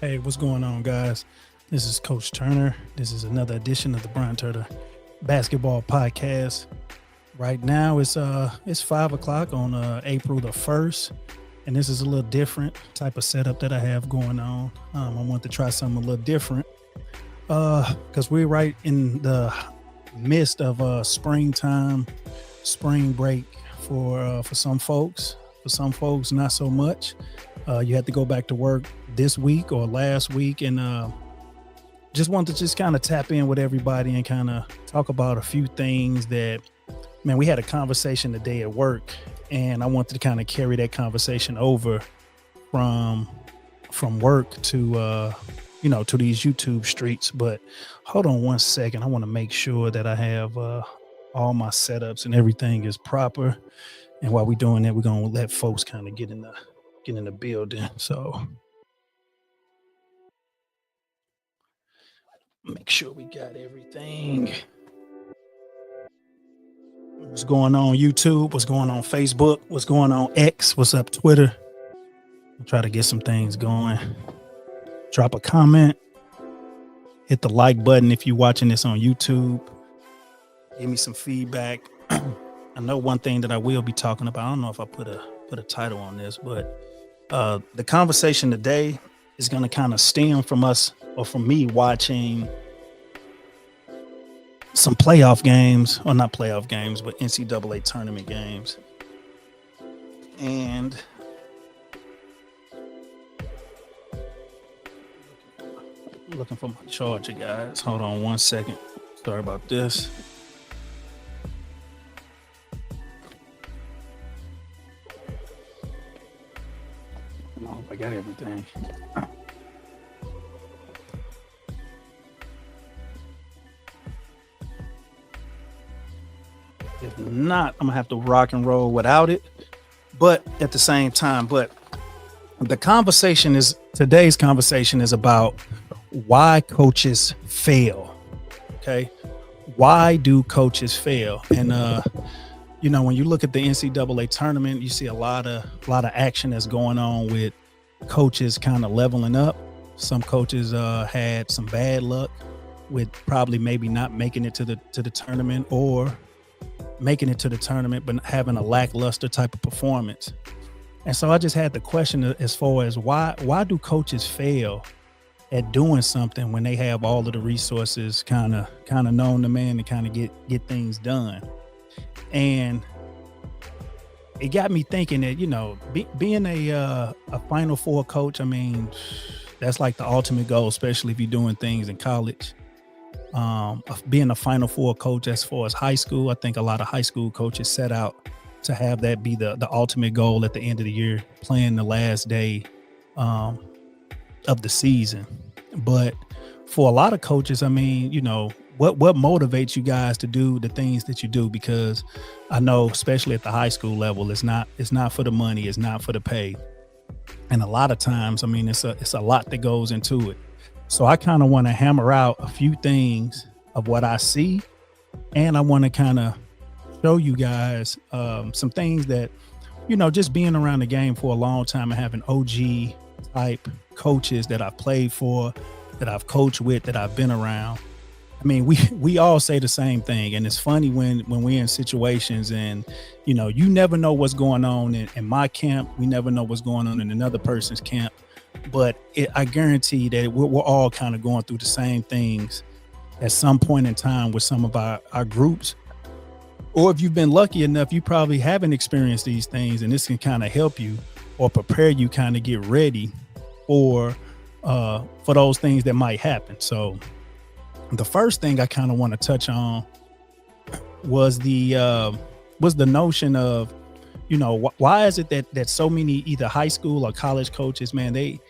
Hey, what's going on, guys? This is Coach Turner. This is another edition of the Brian Turner Basketball Podcast. Right now, it's 5 o'clock on April the 1st, and this is a little different type of setup that I have going on. I want to try something a little different because we're right in the midst of springtime, spring break for some folks. For some folks, not so much. You had to go back to work this week or last week, and just wanted to just kind of tap in with everybody and kind of talk about a few things that, man, we had a conversation today at work, and I wanted to kind of carry that conversation over from work to to these YouTube streets. But hold on one second. I want to make sure that I have all my setups and everything is proper. And while we're doing that, we're gonna let folks kind of get in the building. So make sure we got everything. What's going on YouTube? What's going on Facebook? What's going on X? What's up Twitter? I'll try to get some things going. Drop a comment. Hit the like button if you're watching this on YouTube. Give me some feedback. I know one thing that I will be talking about. I don't know if I put a title on this, but the conversation today is going to kind of stem from us, or from me, watching some playoff games, or not playoff games, but NCAA tournament games. And looking for my charger, guys. Hold on one second. Sorry about this. I hope I got everything. If not, I'm gonna have to rock and roll without it. But at the same time, today's conversation is about why coaches fail. Okay, why do coaches fail? And when you look at the NCAA tournament, you see a lot of action that's going on with coaches kind of leveling up. Some coaches had some bad luck with probably maybe not making it to the tournament, or making it to the tournament but having a lackluster type of performance. And so I just had the question as far as why do coaches fail at doing something when they have all of the resources kind of known to man to kind of get things done. And it got me thinking that, being a Final Four coach, I mean, that's like the ultimate goal, especially if you're doing things in college. Being a Final Four coach as far as high school, I think a lot of high school coaches set out to have that be the ultimate goal at the end of the year, playing the last day of the season. But for a lot of coaches, I mean, what motivates you guys to do the things that you do? Because I know, especially at the high school level, it's not for the money, it's not for the pay. And a lot of times, I mean, it's a lot that goes into it. So I kind of want to hammer out a few things of what I see, and I want to kind of show you guys some things that, just being around the game for a long time and having OG type coaches that I've played for, that I've coached with, that I've been around. I mean, we all say the same thing, and it's funny when we're in situations and, you never know what's going on in my camp. We never know what's going on in another person's camp. But I guarantee that we're all kind of going through the same things at some point in time with some of our groups. Or if you've been lucky enough, you probably haven't experienced these things, and this can kind of help you or prepare you kind of get ready for those things that might happen. So the first thing I kind of want to touch on was the notion of, why is it that so many either high school or college coaches, man, they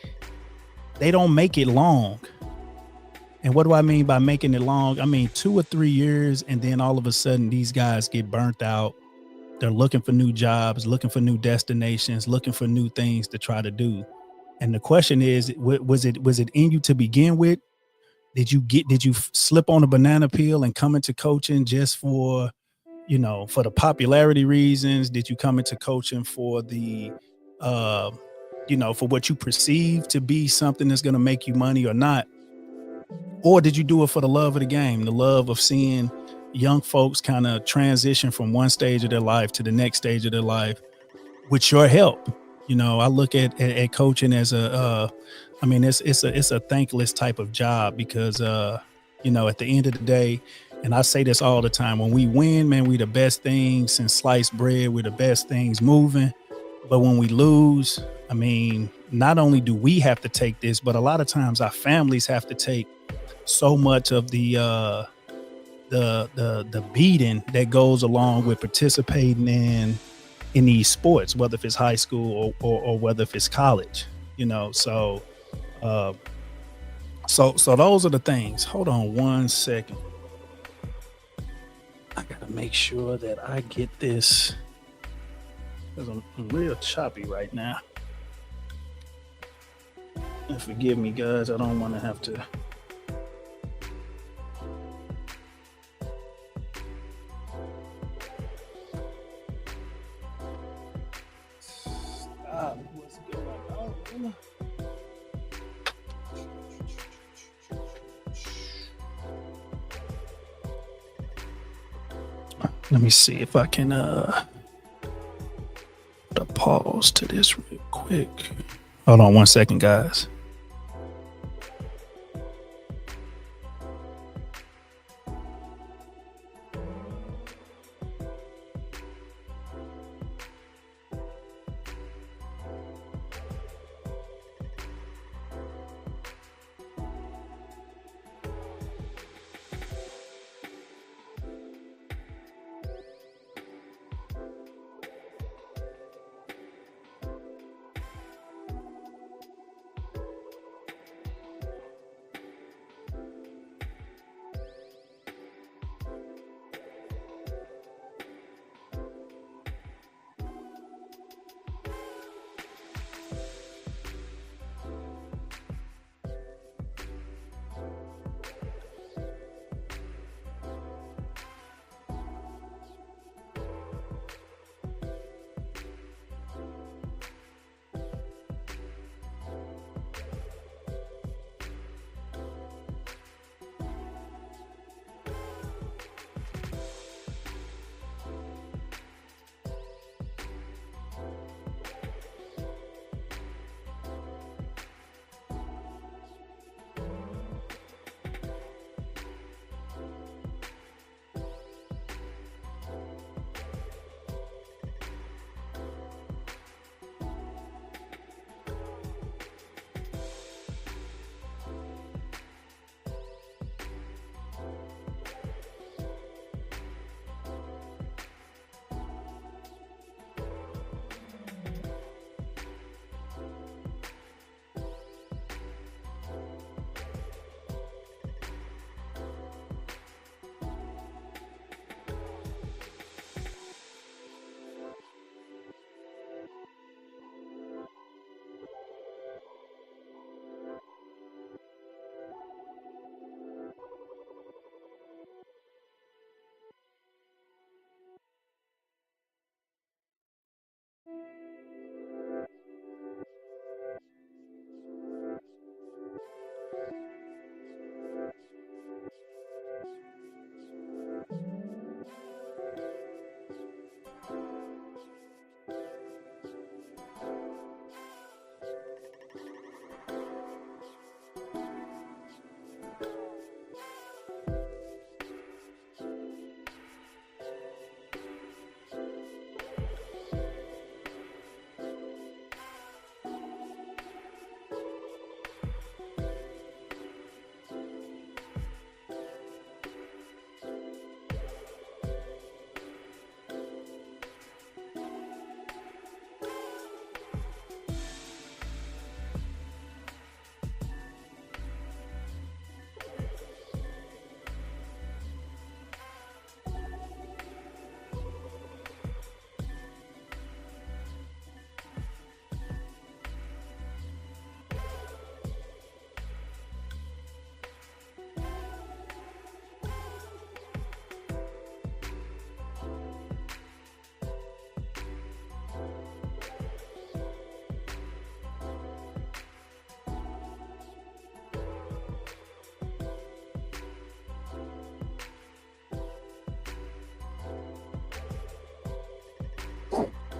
don't make it long. And what do I mean by making it long? I mean 2 or 3 years, and then all of a sudden these guys get burnt out. They're looking for new jobs, looking for new destinations, looking for new things to try to do. And the question is, was it in you to begin with? Did you slip on a banana peel and come into coaching just for the popularity reasons? Did you come into coaching for the for what you perceive to be something that's going to make you money or not? Or did you do it for the love of the game, the love of seeing young folks kind of transition from one stage of their life to the next stage of their life with your help? I look at coaching as I mean, it's a thankless type of job because, at the end of the day, and I say this all the time, when we win, man, we the best thing since sliced bread. We're the best things moving. But when we lose, I mean, not only do we have to take this, but a lot of times our families have to take so much of the beating that goes along with participating in these sports, whether if it's high school or whether if it's college. So uh, so those are the things. Hold on 1 second. I gotta make sure that I get this because I'm real choppy right now. And forgive me, guys. I don't want to have to. What's going on? Let me see if I can put a pause to this real quick. Hold on 1 second, guys.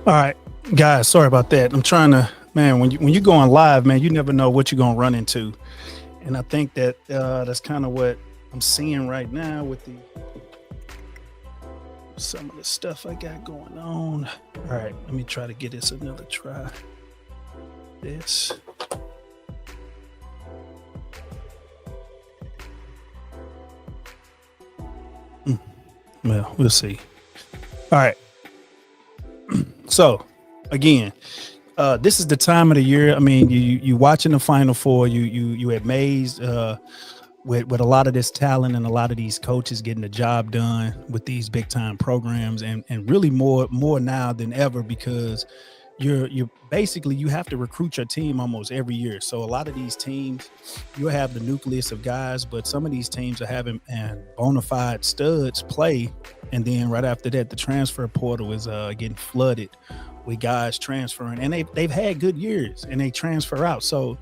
All right, guys, sorry about that. I'm trying to, man, when you go on live, man, you never know what you're gonna run into, and I think that that's kind of what I'm seeing right now with the some of the stuff I got going on. All right, let me try to get this another try. This. Well, we'll see. All right. So, again, this is the time of the year. I mean, you watching the Final Four. You amazed with a lot of this talent and a lot of these coaches getting the job done with these big time programs, and really more now than ever, because you're basically, you have to recruit your team almost every year. So a lot of these teams, you'll have the nucleus of guys, but some of these teams are having and bona fide studs play, and then right after that, the transfer portal is getting flooded with guys transferring, and they've had good years and they transfer out. So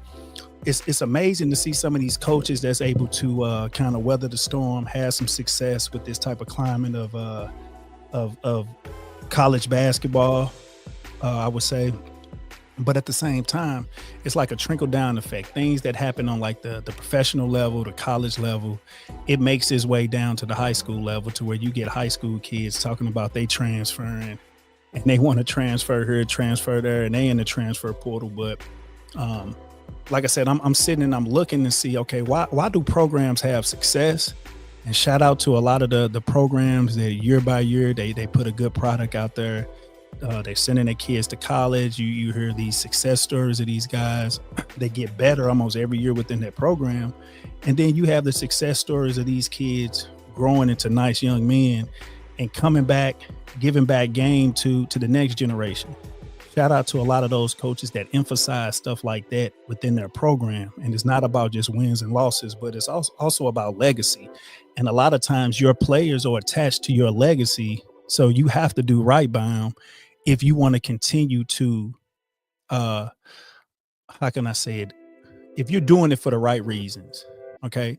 it's amazing to see some of these coaches that's able to kind of weather the storm, have some success with this type of climate of college basketball, I would say. But at the same time, it's like a trickle down effect. Things that happen on like the professional level, the college level, it makes its way down to the high school level, to where you get high school kids talking about they transferring and they want to transfer here, transfer there, and they in the transfer portal. But like I said, I'm sitting and I'm looking to see, okay, why do programs have success? And shout out to a lot of the programs that year by year they put a good product out there. They're sending their kids to college. You hear these success stories of these guys. They get better almost every year within that program. And then you have the success stories of these kids growing into nice young men and coming back, giving back game to the next generation. Shout out to a lot of those coaches that emphasize stuff like that within their program. And it's not about just wins and losses, but it's also about legacy. And a lot of times your players are attached to your legacy. So you have to do right by them if you want to continue to, how can I say it? If you're doing it for the right reasons, okay?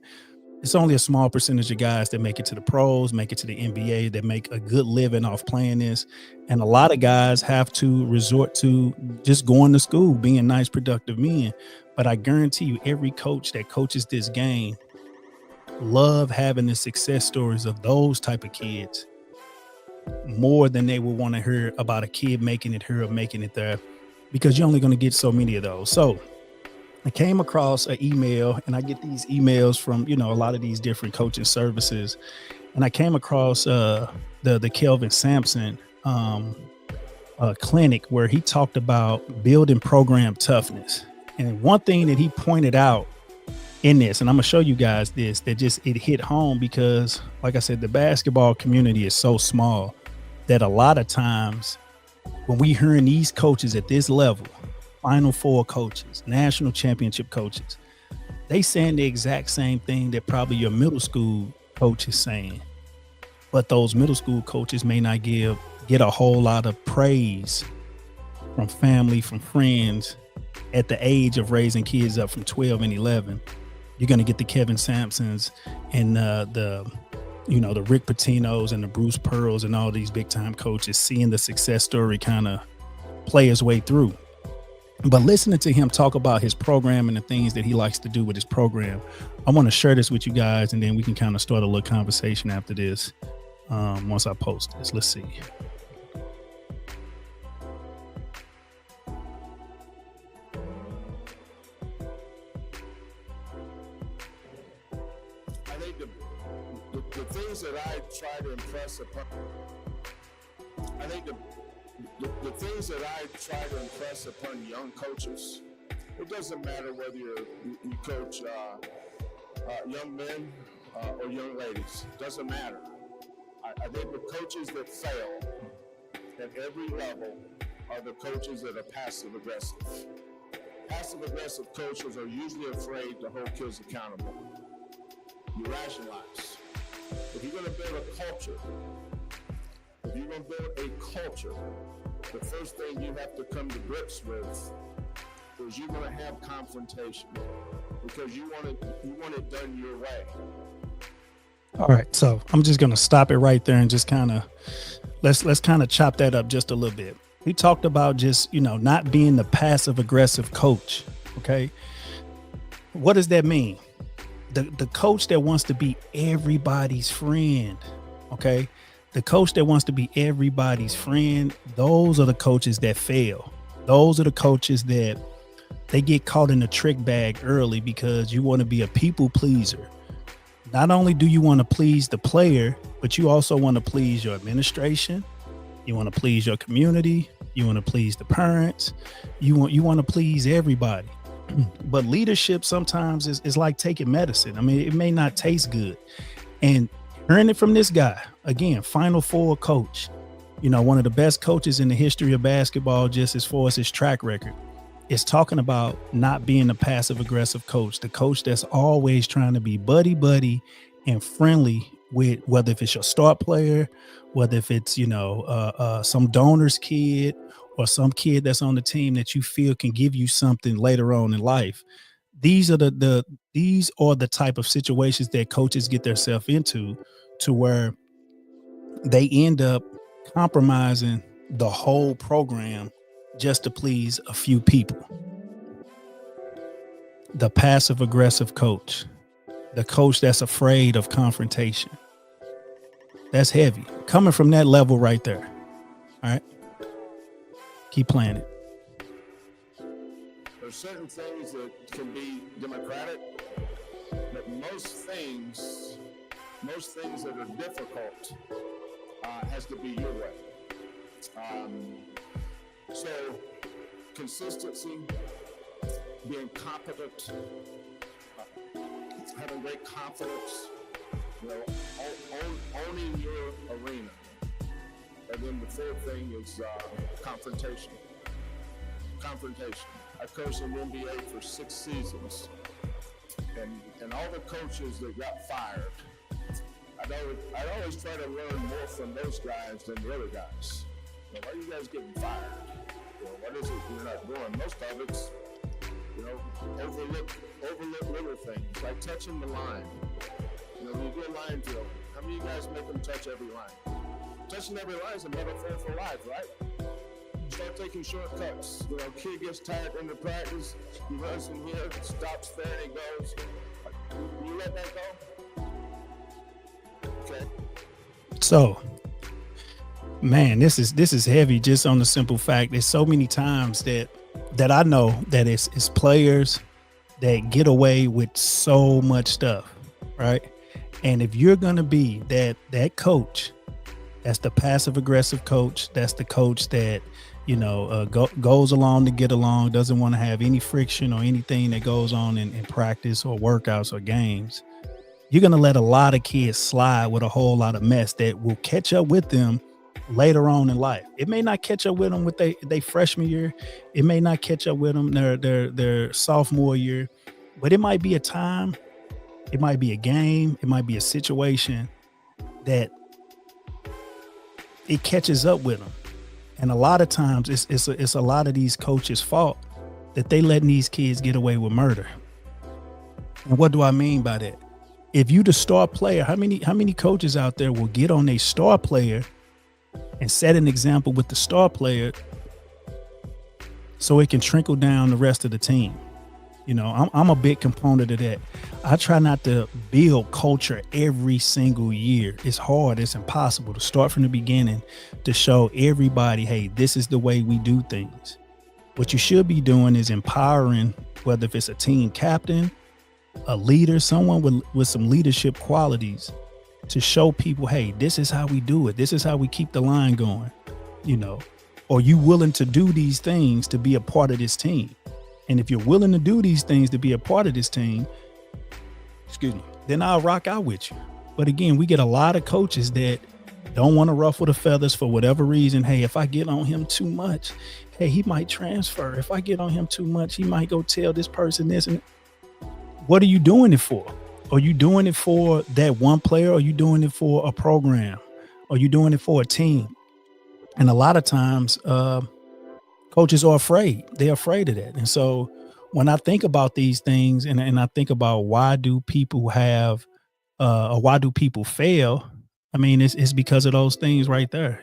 It's only a small percentage of guys that make it to the pros, make it to the NBA, that make a good living off playing this. And a lot of guys have to resort to just going to school, being nice, productive men. But I guarantee you, every coach that coaches this game love having the success stories of those type of kids more than they will want to hear about a kid making it here or making it there, because you're only going to get so many of those. So I came across an email, and I get these emails from, a lot of these different coaching services. And I came across the Kelvin Sampson clinic, where he talked about building program toughness. And one thing that he pointed out in this, and I'm gonna show you guys this, that just, it hit home, because like I said, the basketball community is so small that a lot of times when we hearing these coaches at this level, Final Four coaches, national championship coaches, they saying the exact same thing that probably your middle school coach is saying. But those middle school coaches may not get a whole lot of praise from family, from friends at the age of raising kids up from 12 and 11. You're going to get the Kelvin Sampsons and the Rick Pitino's and the Bruce Pearls and all these big time coaches seeing the success story kind of play his way through. But listening to him talk about his program and the things that he likes to do with his program, I want to share this with you guys, and then we can kind of start a little conversation after this. Once I post this, let's see. I think the things that I try to impress upon, the things that I try to impress upon young coaches, it doesn't matter whether you coach young men or young ladies. It doesn't matter. I think the coaches that fail at every level are the coaches that are passive aggressive. Passive aggressive coaches are usually afraid to hold kids accountable. You rationalize. If you're going to build a culture, the first thing you have to come to grips with is you're going to have confrontation, because you want it done your way. All right, so I'm just going to stop it right there and just kind of let's kind of chop that up just a little bit. We talked about just, not being the passive aggressive coach. Okay. What does that mean? The coach that wants to be everybody's friend. Okay. The coach that wants to be everybody's friend, those are the coaches that fail. Those are the coaches that they get caught in the trick bag early because you want to be a people pleaser. Not only do you want to please the player, but you also want to please your administration. You want to please your community. You want to please the parents. You want to please everybody. But leadership sometimes is like taking medicine. I mean, it may not taste good. And hearing it from this guy, again, Final Four coach, one of the best coaches in the history of basketball, just as far as his track record, is talking about not being a passive aggressive coach, the coach that's always trying to be buddy and friendly with, whether if it's your star player, whether if it's, some donor's kid or some kid that's on the team that you feel can give you something later on in life. These are these are the type of situations that coaches get themselves into, to where they end up compromising the whole program just to please a few people. The passive aggressive coach, the coach that's afraid of confrontation. That's heavy. Coming from that level right there. All right. Keep playing it. There's certain things that can be democratic, but most things that are difficult has to be your way. So consistency, being competent, having great confidence, owning your arena. And then the third thing is confrontation. I coached in the NBA for 6 seasons, and all the coaches that got fired, I'd always try to learn more from those guys than the other guys. Why are you guys getting fired? What is it you're not doing? Most of it's, overlook little things, like touching the line. When you do a line drill, how many of you guys make them touch every line? Touching every line is a metaphor for life, right? Start taking shortcuts. Kid gets tired in the practice, he runs from here, stops there, and he goes. You let that go? Okay. So, man, this is heavy just on the simple fact there's so many times that I know that it's players that get away with so much stuff, right? And if you're going to be that coach, that's the passive aggressive coach, that's the coach that, goes along to get along, doesn't want to have any friction or anything that goes on in practice or workouts or games, you're going to let a lot of kids slide with a whole lot of mess that will catch up with them later on in life. It may not catch up with them with they freshman year. It may not catch up with them their sophomore year, but it might be a time, it might be a game, it might be a situation that it catches up with them. And a lot of times it's a lot of these coaches' fault that they letting these kids get away with murder. And what do I mean by that? If you the star player, how many coaches out there will get on a star player and set an example with the star player so it can trickle down the rest of the team? I'm a big component of that. I try not to build culture every single year. It's hard. It's impossible to start from the beginning to show everybody, hey, this is the way we do things. What you should be doing is empowering, whether if it's a team captain, a leader, someone with some leadership qualities, to show people, hey, this is how we do it. This is how we keep the line going, or you willing to do these things to be a part of this team. And if you're willing to do these things to be a part of this team, then I'll rock out with you. But again, we get a lot of coaches that don't want to ruffle the feathers for whatever reason. Hey, if I get on him too much, hey, he might transfer. If I get on him too much, he might go tell this person this. And what are you doing it for? Are you doing it for that one player? Or are you doing it for a program? Are you doing it for a team? And a lot of times, coaches are afraid. They're afraid of that. And so when I think about these things and I think about why do people have or why do people fail? I mean, it's because of those things right there.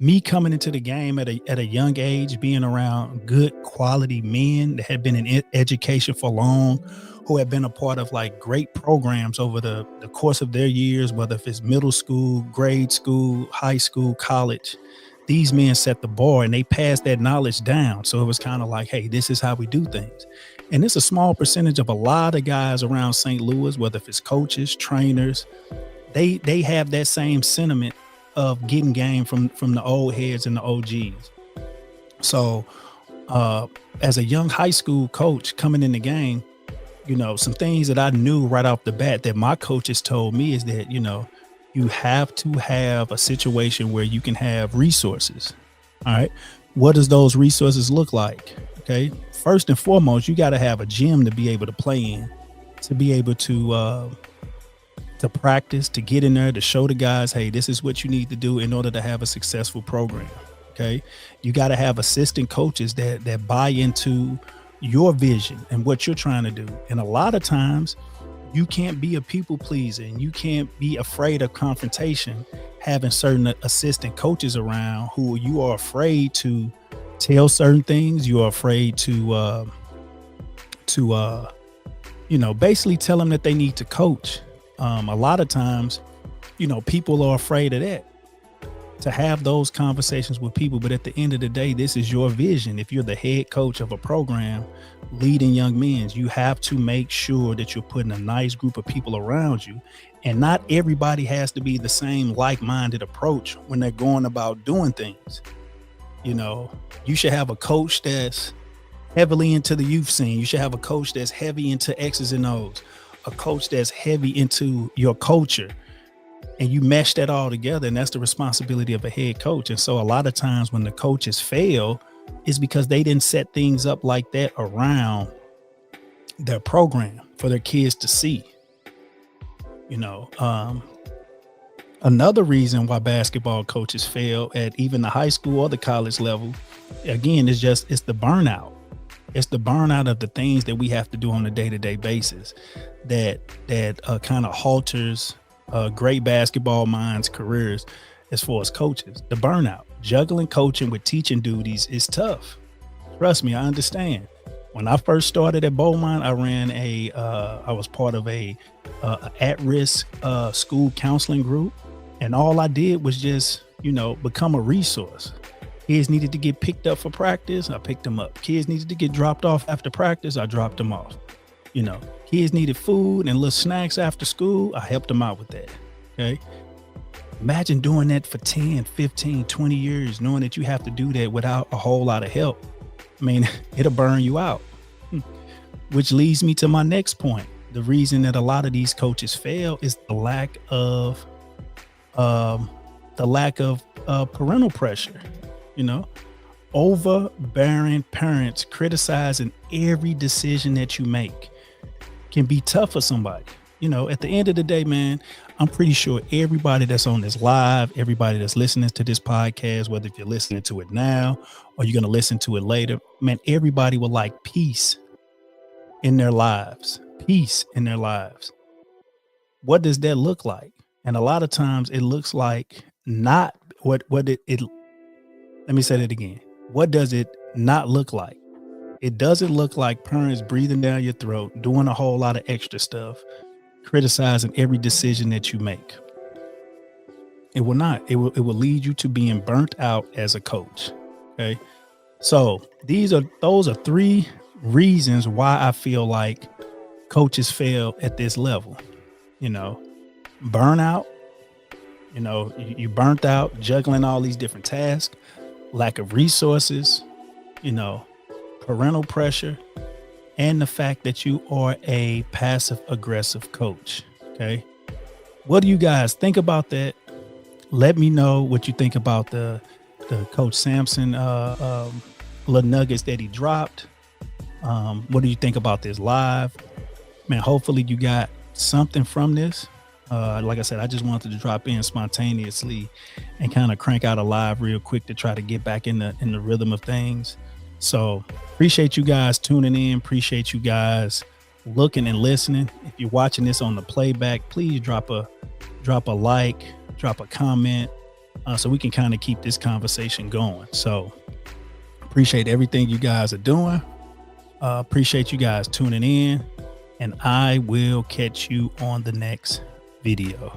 Me coming into the game at a young age, being around good quality men that had been in education for long, who had been a part of like great programs over the course of their years, whether if it's middle school, grade school, high school, college. These men set the bar and they passed that knowledge down. So it was kind of like, hey, this is how we do things. And it's a small percentage of a lot of guys around St. Louis, whether if it's coaches, trainers, they have that same sentiment of getting game from the old heads and the OGs. So as a young high school coach coming in the game, some things that I knew right off the bat that my coaches told me is that, you have to have a situation where you can have resources. All right. What does those resources look like? Okay. First and foremost, you got to have a gym to be able to play in, to be able to practice, to get in there, to show the guys, hey, this is what you need to do in order to have a successful program. Okay. You got to have assistant coaches that buy into your vision and what you're trying to do. And a lot of times you can't be a people pleaser and you can't be afraid of confrontation, having certain assistant coaches around who you are afraid to tell certain things. You are afraid to basically tell them that they need to coach. A lot of times, people are afraid of that, to have those conversations with people. But at the end of the day, this is your vision. If you're the head coach of a program leading young men, you have to make sure that you're putting a nice group of people around you. And not everybody has to be the same like-minded approach when they're going about doing things. You should have a coach that's heavily into the youth scene. You should have a coach that's heavy into X's and O's, a coach that's heavy into your culture. And you mesh that all together, and that's the responsibility of a head coach. And so a lot of times when the coaches fail, is because they didn't set things up like that around their program for their kids to see. Another reason why basketball coaches fail at even the high school or the college level, again, it's the burnout. It's the burnout of the things that we have to do on a day-to-day basis that kind of halters great basketball minds' careers as far as coaches. The burnout, juggling coaching with teaching duties is tough. Trust me, I understand. When I first started at Beaumont, I was part of a at-risk school counseling group, and all I did was just, become a resource. Kids needed to get picked up for practice, I picked them up. Kids needed to get dropped off after practice, I dropped them off. Kids needed food and little snacks after school, I helped them out with that. Okay. Imagine doing that for 10, 15, 20 years, knowing that you have to do that without a whole lot of help. I mean, it'll burn you out. Which leads me to my next point. The reason that a lot of these coaches fail is the lack of parental pressure. Overbearing parents criticizing every decision that you make can be tough for somebody. At the end of the day, man, I'm pretty sure everybody that's on this live, everybody that's listening to this podcast, whether if you're listening to it now or you're going to listen to it later, man, everybody would like peace in their lives. Peace in their lives. What does that look like? And a lot of times it looks like not what it let me say that again. What does it not look like? It doesn't look like parents breathing down your throat, doing a whole lot of extra stuff, criticizing every decision that you make. It will not. It will lead you to being burnt out as a coach. Okay. So those are three reasons why I feel like coaches fail at this level. Burnout, you burnt out juggling all these different tasks, lack of resources, parental pressure, and the fact that you are a passive aggressive coach. Okay. What do you guys think about that? Let me know what you think about the Coach Sampson little nuggets that he dropped. What do you think about this live? Man, hopefully you got something from this. Like I said, I just wanted to drop in spontaneously and kind of crank out a live real quick to try to get back in the rhythm of things. So appreciate you guys tuning in. Appreciate you guys looking and listening. If you're watching this on the playback, please drop a like, drop a comment, so we can kind of keep this conversation going. So appreciate everything you guys are doing. Appreciate you guys tuning in, and I will catch you on the next video.